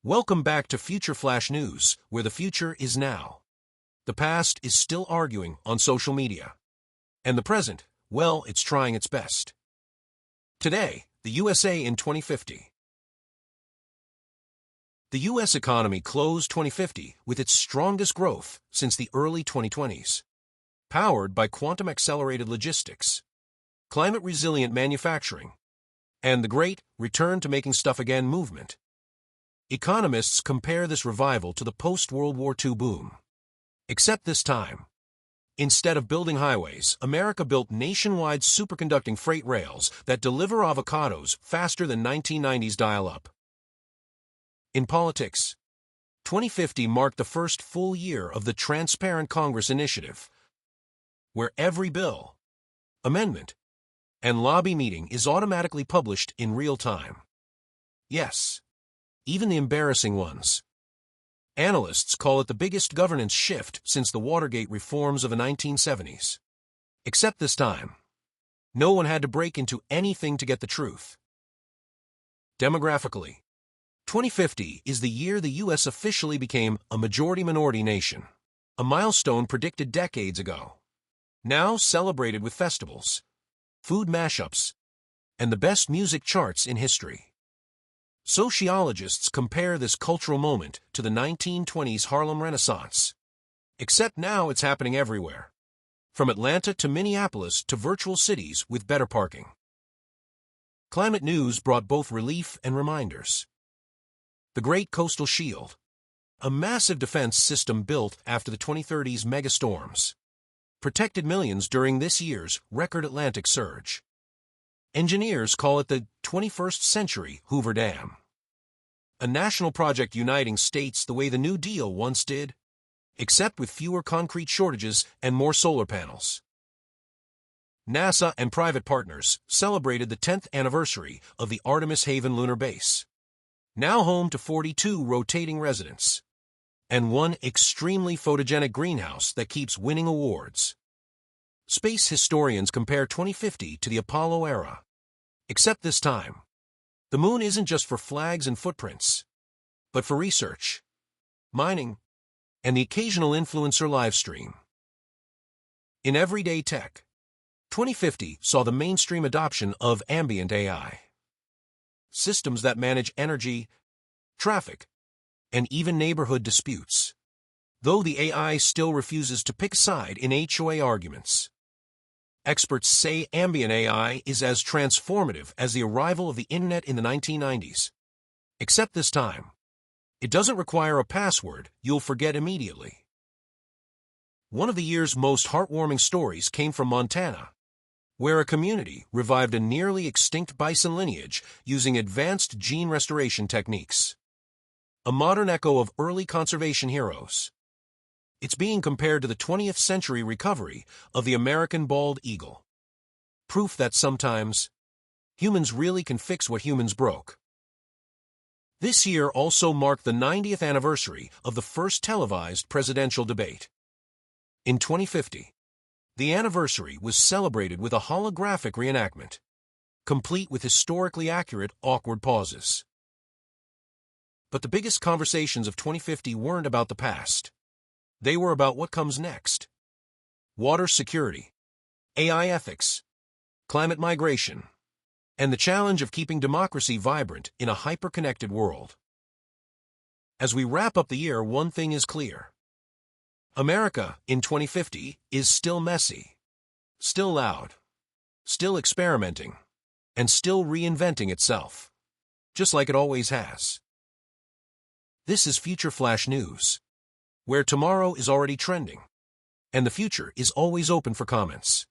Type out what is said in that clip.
Welcome back to Future Flash News, where the future is now. The past is still arguing on social media. And the present, well, it's trying its best. Today, the USA in 2050. The U.S. economy closed 2050 with its strongest growth since the early 2020s. Powered by quantum-accelerated logistics, climate-resilient manufacturing, and the great return to making stuff again movement. Economists compare this revival to the post-World War II boom. Except this time, instead of building highways, America built nationwide superconducting freight rails that deliver avocados faster than 1990s dial-up. In politics, 2050 marked the first full year of the Transparent Congress initiative, where every bill, amendment, and lobby meeting is automatically published in real time. Yes, even the embarrassing ones. Analysts call it the biggest governance shift since the Watergate reforms of the 1970s. Except this time, no one had to break into anything to get the truth. Demographically, 2050 is the year the U.S. officially became a majority-minority nation, a milestone predicted decades ago, now celebrated with festivals, food mashups, and the best music charts in history. Sociologists compare this cultural moment to the 1920s Harlem Renaissance. Except now it's happening everywhere, from Atlanta to Minneapolis to virtual cities with better parking. Climate news brought both relief and reminders. The Great Coastal Shield, a massive defense system built after the 2030s megastorms, protected millions during this year's record Atlantic surge. Engineers call it the 21st century Hoover Dam, a national project uniting states the way the New Deal once did, except with fewer concrete shortages and more solar panels. NASA and private partners celebrated the 10th anniversary of the Artemis Haven lunar base, now home to 42 rotating residents, and one extremely photogenic greenhouse that keeps winning awards. Space historians compare 2050 to the Apollo era. Except this time, the moon isn't just for flags and footprints, but for research, mining, and the occasional influencer livestream. In everyday tech, 2050 saw the mainstream adoption of Ambient AI, systems that manage energy, traffic, and even neighborhood disputes, though the AI still refuses to pick a side in HOA arguments. Experts say Ambient AI is as transformative as the arrival of the Internet in the 1990s. Except this time, it doesn't require a password you'll forget immediately. One of the year's most heartwarming stories came from Montana, where a community revived a nearly extinct bison lineage using advanced gene restoration techniques. A modern echo of early conservation heroes. It's being compared to the 20th century recovery of the American bald eagle. Proof that sometimes humans really can fix what humans broke. This year also marked the 90th anniversary of the first televised presidential debate. In 2050, the anniversary was celebrated with a holographic reenactment, complete with historically accurate, awkward pauses. But the biggest conversations of 2050 weren't about the past. They were about what comes next. Water security, AI ethics, climate migration, and the challenge of keeping democracy vibrant in a hyper-connected world. As we wrap up the year, one thing is clear. America in 2050 is still messy, still loud, still experimenting, and still reinventing itself, just like it always has. This is Future Flash News, where tomorrow is already trending, and the future is always open for comments.